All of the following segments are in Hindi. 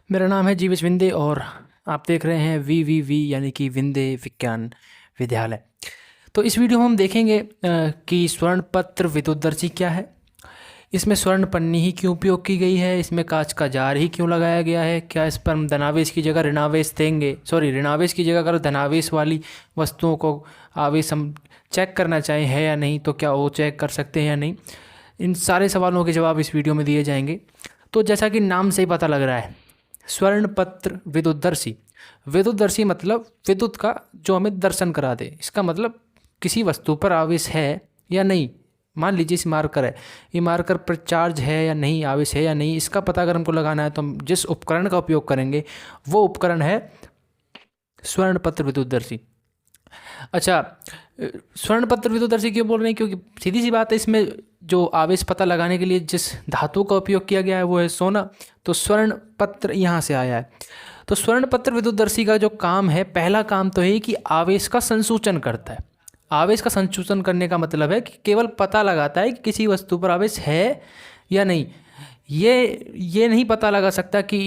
मेरा नाम है जीवेश विंदे और आप देख रहे हैं वी यानी कि विंदे विज्ञान विद्यालय। तो इस वीडियो में हम देखेंगे कि स्वर्ण पत्र विद्युतदर्शी क्या है, इसमें स्वर्ण पन्नी ही क्यों उपयोग की गई है, इसमें कांच का जार ही क्यों लगाया गया है, क्या इस पर हम धनावेश की जगह ऋणावेश देंगे, ऋणावेश की जगह अगर धनावेश वाली वस्तुओं को आवेश हम चेक करना चाहें है या नहीं, तो क्या वो चेक कर सकते हैं या नहीं। इन सारे सवालों के जवाब इस वीडियो में दिए जाएंगे। तो जैसा कि नाम से ही पता लग रहा है, स्वर्ण पत्र विद्युतदर्शी। विद्युतदर्शी मतलब विद्युत का जो हमें दर्शन करा दे। इसका मतलब किसी वस्तु पर आवेश है या नहीं। मान लीजिए इस मार्कर है, ये मार्कर पर चार्ज है या नहीं, आवेश है या नहीं, इसका पता अगर हमको लगाना है तो हम जिस उपकरण का उपयोग करेंगे वो उपकरण है स्वर्ण पत्र विद्युतदर्शी। अच्छा, स्वर्ण पत्र विद्युतदर्शी क्यों बोल रहे हैं? क्योंकि सीधी सी बात है, इसमें जो आवेश पता लगाने के लिए जिस धातु का उपयोग किया गया है वो है सोना। तो स्वर्ण पत्र यहाँ से आया है। तो स्वर्ण पत्र विद्युतदर्शी का जो काम है, पहला काम तो है कि आवेश का संसूचन करता है। आवेश का संसूचन करने का मतलब है कि केवल पता लगाता है कि किसी वस्तु पर आवेश है या नहीं। ये नहीं पता लगा सकता कि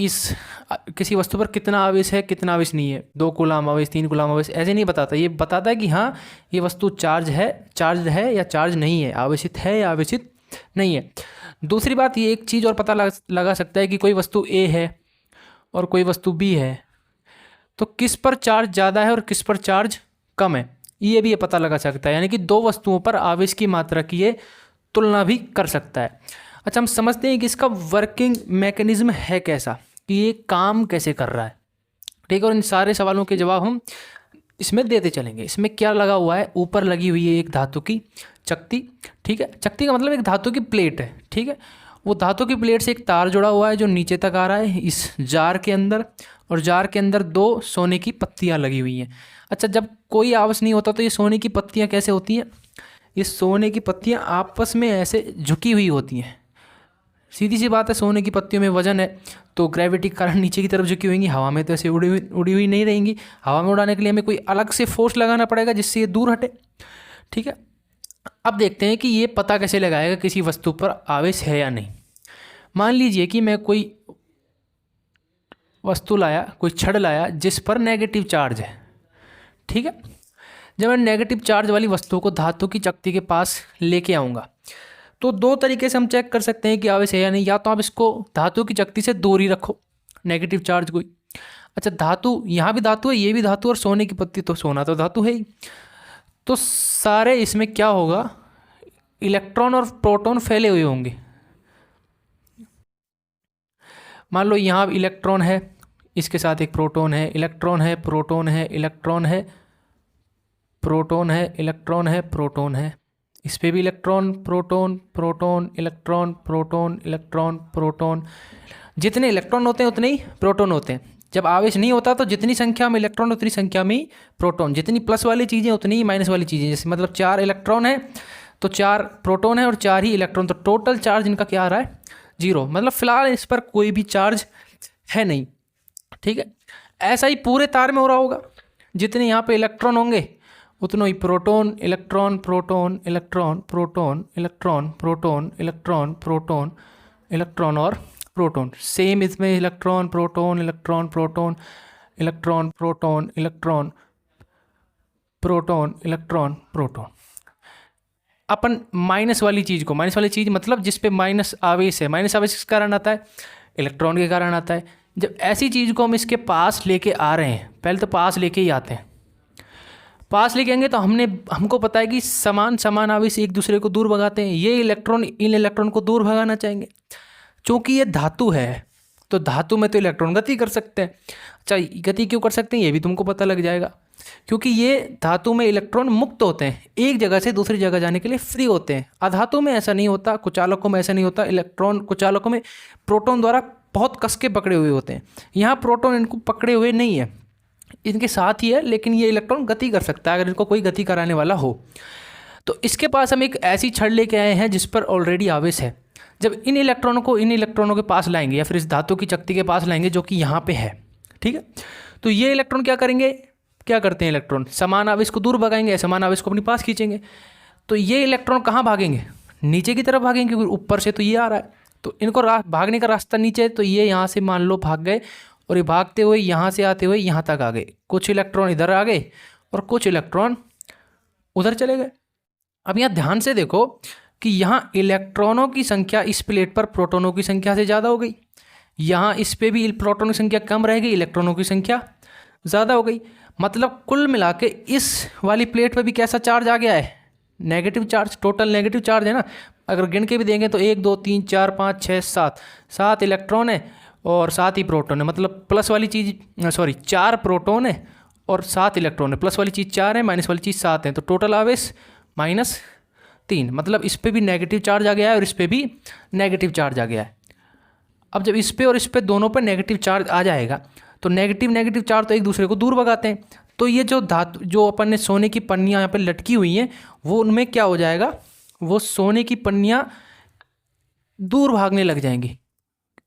किसी वस्तु पर कितना आवेश है, कितना आवेश नहीं है, 2 कूलाम आवेश, 3 कूलाम आवेश, ऐसे नहीं बताता। ये बताता है कि हाँ, ये वस्तु चार्ज है या चार्ज नहीं है, आवेशित है या आवेशित नहीं है। दूसरी बात, ये एक चीज़ और पता लगा सकता है कि कोई वस्तु ए है और कोई वस्तु बी है, तो किस पर चार्ज ज़्यादा है और किस पर चार्ज कम है, ये भी ये पता लगा सकता है। यानी कि 2 वस्तुओं पर आवेश की मात्रा की ये तुलना भी कर सकता है। अच्छा, हम समझते हैं कि इसका वर्किंग मैकेनिज्म है कैसा, कि ये काम कैसे कर रहा है। ठीक है, और इन सारे सवालों के जवाब हम इसमें देते चलेंगे। इसमें क्या लगा हुआ है, ऊपर लगी हुई है एक धातु की चक्ति। ठीक है, चक्ति का मतलब एक धातु की प्लेट है। ठीक है, वो धातु की प्लेट से एक तार जुड़ा हुआ है जो नीचे तक आ रहा है इस जार के अंदर, और जार के अंदर 2 सोने की पत्तियां लगी हुई हैं। अच्छा, जब कोई आवेश नहीं होता तो ये सोने की पत्तियां कैसे होती हैं? ये सोने की पत्तियां आपस में ऐसे झुकी हुई होती हैं। सीधी सी बात है, सोने की पत्तियों में वजन है तो ग्रेविटी के कारण नीचे की तरफ झुकी होंगी। हवा में तो ऐसे उड़ी हुई नहीं रहेंगी। हवा में उड़ाने के लिए हमें कोई अलग से फोर्स लगाना पड़ेगा जिससे ये दूर हटे। ठीक है, अब देखते हैं कि ये पता कैसे लगाएगा किसी वस्तु पर आवेश है या नहीं। मान लीजिए कि मैं कोई वस्तु लाया, कोई छड़ लाया जिस पर नेगेटिव चार्ज है। ठीक है, जब मैं नेगेटिव चार्ज वाली वस्तु को धातु की चक्ति के पास लेके आऊँगा तो 2 तरीके से हम चेक कर सकते हैं कि आवेश है या नहीं। या तो आप इसको धातु की चक्ति से दूर ही रखो, नेगेटिव चार्ज कोई। अच्छा, धातु, यहाँ भी धातु है, ये भी धातु, और सोने की पत्ती, तो सोना तो धातु है ही। तो सारे इसमें क्या होगा, इलेक्ट्रॉन और प्रोटॉन फैले हुए होंगे। मान लो यहाँ इलेक्ट्रॉन है, इसके साथ एक प्रोटॉन है, इलेक्ट्रॉन है, प्रोटॉन है, इलेक्ट्रॉन है, प्रोटॉन है, इलेक्ट्रॉन है, प्रोटॉन है। इस पे भी electron, proton, proton, electron, proton, electron, proton. जितने इलेक्ट्रॉन होते हैं उतने ही प्रोटॉन होते हैं। जब आवेश नहीं होता तो जितनी संख्या में इलेक्ट्रॉन उतनी संख्या में ही प्रोटॉन, जितनी प्लस वाली चीज़ें उतनी ही माइनस वाली चीज़ें। जैसे मतलब 4 इलेक्ट्रॉन है तो 4 प्रोटॉन है और 4 ही इलेक्ट्रॉन, तो टोटल चार्ज इनका क्या आ रहा है, 0। मतलब फिलहाल इस पर कोई भी चार्ज है नहीं। ठीक है, ऐसा ही पूरे तार में हो रहा होगा। जितने यहाँ पे इलेक्ट्रॉन होंगे उतनों ही proton, electron, proton, electron, proton, electron, proton, electron, proton, electron और प्रोटॉन। सेम इसमें electron, proton, electron, proton, electron, proton, electron, proton, electron, proton. अपन माइनस वाली चीज़ मतलब जिस पे माइनस आवेश है, माइनस आवेश किस कारण आता है, इलेक्ट्रॉन के कारण आता है। जब ऐसी चीज़ को हम इसके पास लेके आ रहे हैं, पहले तो पास लेके ही आते हैं। पास लेके आएंगे तो हमको पता है कि समान आवेश एक दूसरे को दूर भगाते हैं। ये इलेक्ट्रॉन इन इलेक्ट्रॉन को दूर भगाना चाहेंगे। चूँकि ये धातु है तो धातु में तो इलेक्ट्रॉन गति कर सकते हैं। अच्छा, गति क्यों कर सकते हैं ये भी तुमको पता लग जाएगा। क्योंकि ये धातु में इलेक्ट्रॉन मुक्त होते हैं, एक जगह से दूसरी जगह जाने के लिए फ्री होते हैं। अधातु में ऐसा नहीं होता, कुचालकों में ऐसा नहीं होता। इलेक्ट्रॉन कुचालकों में प्रोटॉन द्वारा बहुत कस के पकड़े हुए होते हैं। यहाँ प्रोटॉन इनको पकड़े हुए नहीं है, इनके साथ ही है, लेकिन ये इलेक्ट्रॉन गति कर सकता है अगर इनको कोई गति कराने वाला हो। तो इसके पास हम एक ऐसी छड़ लेके आए हैं जिस पर ऑलरेडी आवेश है। जब इन इलेक्ट्रॉनों के पास लाएंगे या फिर इस धातु की चक्ति के पास लाएंगे जो कि यहाँ पे है, ठीक है, तो ये इलेक्ट्रॉन क्या करेंगे, क्या करते हैं इलेक्ट्रॉन, समान आवेश को दूर भगाएंगे, असमान आवेश को अपने पास खींचेंगे। तो ये इलेक्ट्रॉन कहाँ भागेंगे, नीचे की तरफ भागेंगे, क्योंकि ऊपर से तो ये आ रहा है। तो इनको भागने का रास्ता नीचे है, तो ये यहाँ से मान लो भाग गए और ये भागते हुए यहाँ से आते हुए यहाँ तक आ गए। कुछ इलेक्ट्रॉन इधर आ गए और कुछ इलेक्ट्रॉन उधर चले गए। अब यहाँ ध्यान से देखो कि यहाँ इलेक्ट्रॉनों की संख्या इस प्लेट पर प्रोटॉनों की संख्या से ज़्यादा हो गई, यहाँ इस पे भी प्रोटॉनों की संख्या कम रहेगी, इलेक्ट्रॉनों की संख्या ज़्यादा हो गई। मतलब कुल मिला के इस वाली प्लेट पर भी कैसा चार्ज आ गया है, negative charge, total negative charge है ना। अगर गिन के भी देंगे तो 1 2 3 4 5 6 7 7 इलेक्ट्रॉन है और 7 ही प्रोटॉन है। मतलब प्लस वाली चीज़ 4 प्रोटॉन है और 7 इलेक्ट्रॉन है, प्लस वाली चीज़ 4 है, माइनस वाली चीज़ 7 है, तो टोटल आवेश -3। मतलब इस पे भी नेगेटिव चार्ज आ गया है और इस पे भी नेगेटिव चार्ज आ गया है। अब जब इस पे और इस पे दोनों पर नेगेटिव चार्ज आ जाएगा तो नेगेटिव नेगेटिव चार्ज तो एक दूसरे को दूर भगाते हैं। तो ये जो धातु, जो अपन ने सोने की पन्नियाँ यहाँ पे लटकी हुई हैं, वो उनमें क्या हो जाएगा, वो सोने की पन्नियाँ दूर भागने लग जाएंगी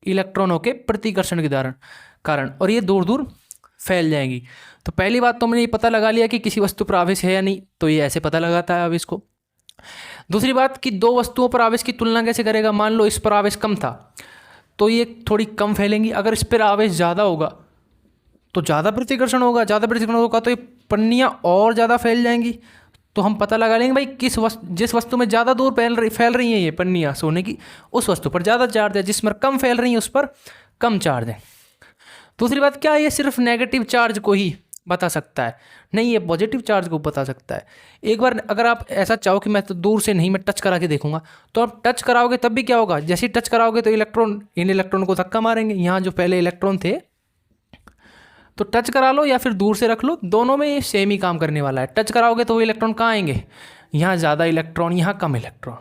इलेक्ट्रॉनों के प्रतिकर्षण के कारण, और ये दूर दूर फैल जाएंगी। तो पहली बात तो मैंने ये पता लगा लिया कि किसी वस्तु पर आवेश है या नहीं, तो ये ऐसे पता लगाता है आवेश को। दूसरी बात कि दो वस्तुओं पर आवेश की तुलना कैसे करेगा। मान लो इस पर आवेश कम था तो ये थोड़ी कम फैलेंगी, अगर इस पर आवेश ज़्यादा होगा तो ज़्यादा प्रतिकर्षण होगा, ज़्यादा प्रतिकर्षण होगा तो ये पन्नियाँ और ज़्यादा फैल जाएंगी। तो हम पता लगा लेंगे भाई जिस वस्तु में ज़्यादा दूर फैल रही हैं ये पन्नियाँ सोने की, उस वस्तु पर ज़्यादा चार्ज है, जिसमें कम फैल रही हैं उस पर कम चार्ज है। दूसरी बात क्या है, ये सिर्फ नेगेटिव चार्ज को ही बता सकता है, नहीं ये पॉजिटिव चार्ज को बता सकता है। एक बार अगर आप ऐसा चाहो कि मैं तो दूर से नहीं, मैं टच करा के देखूंगा, तो आप टच कराओगे तब भी क्या होगा, जैसे ही टच कराओगे तो इन इलेक्ट्रॉन को धक्का मारेंगे। यहाँ जो पहले इलेक्ट्रॉन थे तो टच करा लो या फिर दूर से रख लो, दोनों में ये सेम ही काम करने वाला है। टच कराओगे तो वो इलेक्ट्रॉन कहाँ आएंगे, यहाँ ज़्यादा इलेक्ट्रॉन, यहाँ कम इलेक्ट्रॉन।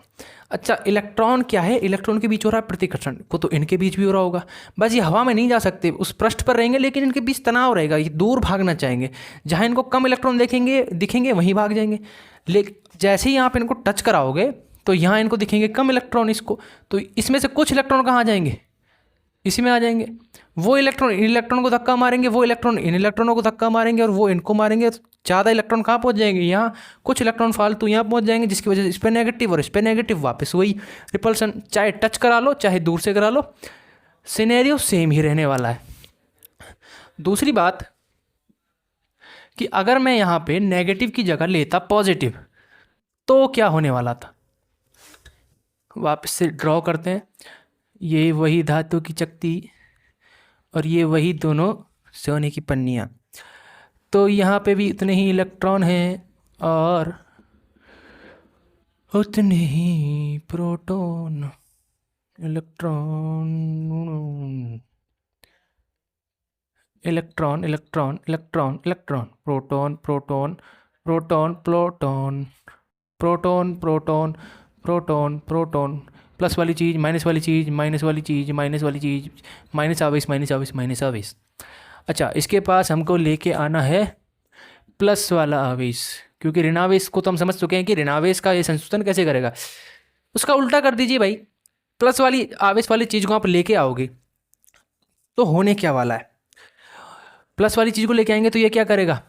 अच्छा, इलेक्ट्रॉन क्या है, इलेक्ट्रॉन के बीच हो रहा है प्रतिकर्षण, को तो इनके बीच भी हो रहा होगा। बस ये हवा में नहीं जा सकते, उस पृष्ठ पर रहेंगे, लेकिन इनके बीच तनाव रहेगा, ये दूर भागना चाहेंगे। जहाँ इनको कम इलेक्ट्रॉन दिखेंगे वहीं भाग जाएंगे। लेकिन जैसे ही आप इनको टच कराओगे तो यहाँ इनको दिखेंगे कम इलेक्ट्रॉन, इसको तो इसमें से कुछ इलेक्ट्रॉन कहाँ आ जाएंगे, इसी में आ जाएंगे। वो इलेक्ट्रॉन इन इलेक्ट्रॉन को धक्का मारेंगे, वो इलेक्ट्रॉन इन इलेक्ट्रॉनों को धक्का मारेंगे और वो इनको मारेंगे। ज़्यादा इलेक्ट्रॉन कहाँ पहुँच जाएंगे, यहाँ, कुछ इलेक्ट्रॉन फालतू यहाँ पहुँच जाएंगे, जिसकी वजह से इस पर नेगेटिव और इस पर नेगेटिव, वापस वही रिपल्सन। चाहे टच करा लो चाहे दूर से करा लो, सिनेरियो सेम ही रहने वाला है। दूसरी बात कि अगर मैं यहाँ पे नेगेटिव की जगह लेता पॉजिटिव तो क्या होने वाला था, वापस से ड्रॉ करते हैं। ये वही धातु की चकती और ये वही दोनों सोने की पन्नियाँ, तो यहाँ पे भी उतने ही इलेक्ट्रॉन हैं और उतने ही proton, electron electron electron electron electron, proton proton proton proton proton proton proton proton, plus वाली चीज़ माइनस वाली चीज़, माइनस वाली चीज़ माइनस वाली चीज़, माइनस आवेश माइनस आवेश माइनस आवेश। अच्छा, इसके पास हमको लेके आना है प्लस वाला आवेश, क्योंकि ऋणावेश को तो हम समझ चुके हैं कि ऋणावेश का ये संशोधन कैसे करेगा। उसका उल्टा कर दीजिए भाई, प्लस वाली आवेश वाली चीज़ को आप लेके आओगे तो होने क्या वाला है, प्लस वाली चीज़ को लेके आएंगे तो ये क्या करेगा,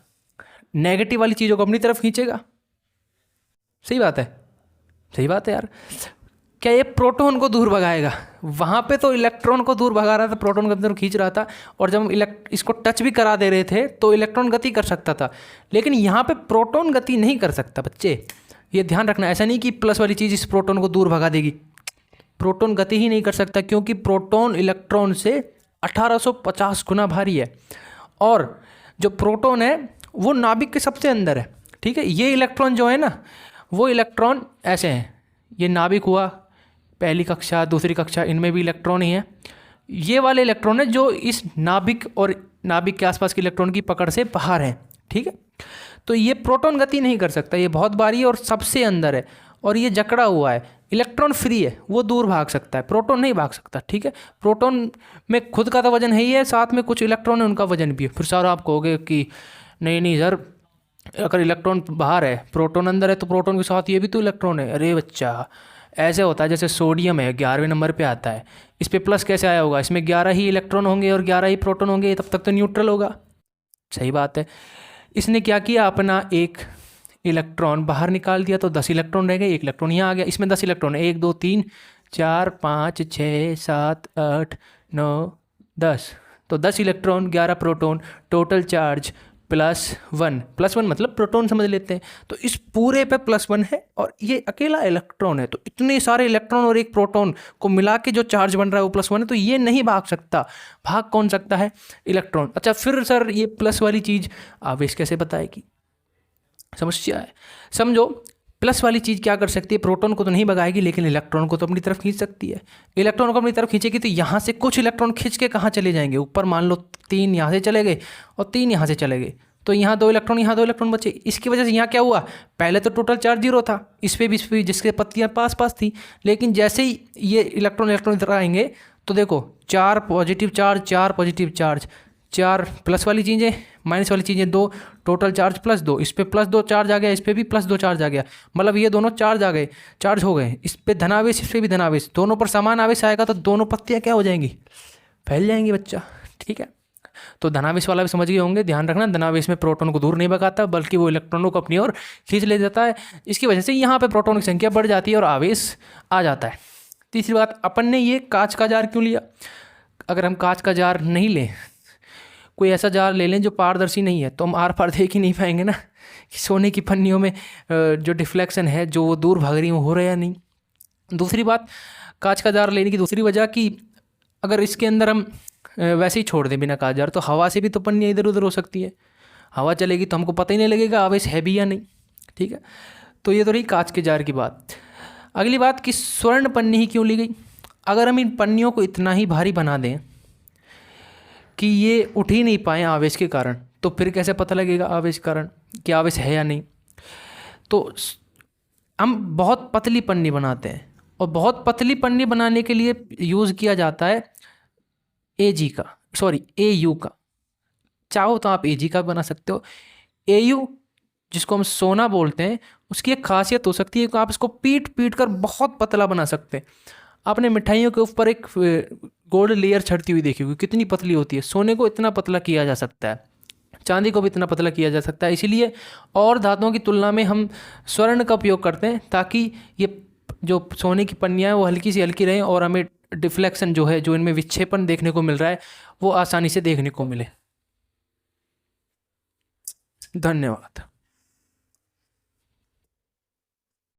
नेगेटिव वाली चीज़ों को अपनी तरफ खींचेगा। सही बात है, सही बात है यार। क्या ये प्रोटॉन को दूर भगाएगा, वहाँ पे तो इलेक्ट्रॉन को दूर भगा रहा था, प्रोटॉन को अंदर खींच रहा था, और जब हम इसको टच भी करा दे रहे थे तो इलेक्ट्रॉन गति कर सकता था, लेकिन यहाँ पे प्रोटॉन गति नहीं कर सकता। बच्चे ये ध्यान रखना, ऐसा नहीं कि प्लस वाली चीज़ इस प्रोटॉन को दूर भगा देगी, प्रोटॉन गति ही नहीं कर सकता, क्योंकि प्रोटॉन इलेक्ट्रॉन से 1850 गुना भारी है, और जो प्रोटॉन है वो नाभिक के सबसे अंदर है। ठीक है, ये इलेक्ट्रॉन जो है ना, वो इलेक्ट्रॉन ऐसे हैं, ये नाभिक हुआ, पहली कक्षा दूसरी कक्षा, इनमें भी इलेक्ट्रॉन ही है। ये वाले इलेक्ट्रॉन है जो इस नाभिक और नाभिक के आसपास के इलेक्ट्रॉन की पकड़ से बाहर है। ठीक है, तो ये प्रोटॉन गति नहीं कर सकता, ये बहुत भारी है और सबसे अंदर है, और ये जकड़ा हुआ है, इलेक्ट्रॉन फ्री है, वो दूर भाग सकता है, प्रोटॉन नहीं भाग सकता। ठीक है, प्रोटॉन में खुद का तो वजन है ही है, साथ में कुछ इलेक्ट्रॉन है उनका वजन भी है। फिर सर आप कहोगे कि नहीं नहीं सर, अगर इलेक्ट्रॉन बाहर है प्रोटॉन अंदर है तो प्रोटॉन के साथ ये भी तो इलेक्ट्रॉन है। अरे बच्चा, ऐसे होता है जैसे सोडियम है 11वें नंबर पे आता है, इस पे प्लस कैसे आया होगा, इसमें 11 ही इलेक्ट्रॉन होंगे और 11 ही प्रोटॉन होंगे, तब तक तो न्यूट्रल होगा। सही बात है। इसने क्या किया, अपना एक इलेक्ट्रॉन बाहर निकाल दिया तो 10 इलेक्ट्रॉन रह गए, एक इलेक्ट्रॉन यहाँ आ गया, इसमें 10 इलेक्ट्रॉन है, 1 2 3 4 5 6 7 8 9 10, तो 10 इलेक्ट्रॉन 11 प्रोटॉन, टोटल चार्ज +1। +1 मतलब प्रोटॉन समझ लेते हैं, तो इस पूरे पे +1 है और ये अकेला इलेक्ट्रॉन है, तो इतने सारे इलेक्ट्रॉन और एक प्रोटॉन को मिला के जो चार्ज बन रहा है वो +1 है, तो ये नहीं भाग सकता। भाग कौन सकता है? इलेक्ट्रॉन। अच्छा फिर सर ये प्लस वाली चीज़ आवेश कैसे बताएगी? समस्या है, समझो। प्लस वाली चीज़ क्या कर सकती है? प्रोटॉन को तो नहीं भगाएगी लेकिन इलेक्ट्रॉन को तो अपनी तरफ खींच सकती है। इलेक्ट्रॉन को अपनी तरफ खींचेगी तो यहाँ से कुछ इलेक्ट्रॉन खींच के कहाँ चले जाएंगे? ऊपर मान लो 3 यहाँ से चले गए और 3 यहाँ से चले गए, तो यहाँ 2 इलेक्ट्रॉन, यहाँ 2 इलेक्ट्रॉन बचे। इसकी वजह से यहाँ क्या हुआ? पहले तो टोटल चार्ज 0 था, इस पे भी जिसके पत्तियाँ पास पास थी, लेकिन जैसे ही ये इलेक्ट्रॉन इधर आएंगे तो देखो 4 positive charge, 4 positive charge, 4 plus वाली चीज़ें, माइनस वाली चीज़ें 2, टोटल चार्ज +2। इस पर +2 चार्ज आ गया, इस पर भी +2 चार्ज आ गया, मतलब ये दोनों चार्ज आ गए, चार्ज हो गए। इस पर धनावेश, इस पर भी धनावेश, दोनों पर समान आवेश आएगा तो दोनों पत्तियाँ क्या हो जाएंगी? फैल जाएंगी बच्चा, ठीक है। तो धनावेश वाला भी समझ गए होंगे। ध्यान रखना, धनावेश में प्रोटॉन को दूर नहीं भगाता बल्कि वो इलेक्ट्रॉनों को अपनी ओर खींच ले जाता है। इसकी वजह से यहाँ पे प्रोटॉन की संख्या बढ़ जाती है और आवेश आ जाता है। तीसरी बात, अपन ने ये कांच का जार क्यों लिया? अगर हम कांच का जार नहीं लें, कोई ऐसा जार ले लें जो पारदर्शी नहीं है, तो हम आर पार देख ही नहीं पाएंगे ना कि सोने की पन्नियों में जो डिफ्लेक्शन है, जो वो दूर भाग रही है, वो हो रहा है या नहीं। दूसरी बात, कांच का जार लेने की दूसरी वजह कि अगर इसके अंदर हम वैसे ही छोड़ दें बिना कांच जार, तो हवा से भी तो पन्नियाँ इधर उधर हो सकती है। हवा चलेगी तो हमको पता ही नहीं लगेगा आवेश है भी या नहीं, ठीक है। तो ये तो रही कांच के जार की बात। अगली बात कि स्वर्ण पन्नी ही क्यों ली गई? अगर हम इन पन्नियों को इतना ही भारी बना दें कि ये उठ ही नहीं पाए आवेश के कारण, तो फिर कैसे पता लगेगा आवेश के कारण कि आवेश है या नहीं? तो हम बहुत पतली पन्नी बनाते हैं और बहुत पतली पन्नी बनाने के लिए यूज़ किया जाता है AU का। चाहो तो आप AG का बना सकते हो। AU जिसको हम सोना बोलते हैं, उसकी एक खासियत हो सकती है कि आप इसको पीट पीट कर बहुत पतला बना सकते हैं। आपने मिठाइयों के ऊपर एक गोल्ड लेयर छड़ती हुई देखी होगी, कितनी पतली होती है। सोने को इतना पतला किया जा सकता है, चांदी को भी इतना पतला किया जा सकता है। इसीलिए और धातुओं की तुलना में हम स्वर्ण का उपयोग करते हैं, ताकि ये जो सोने की पन्नियाँ हैं वो हल्की सी हल्की रहें और हमें डिफ्लेक्शन जो है, जो इनमें विक्षेपण देखने को मिल रहा है, वो आसानी से देखने को मिले। धन्यवाद।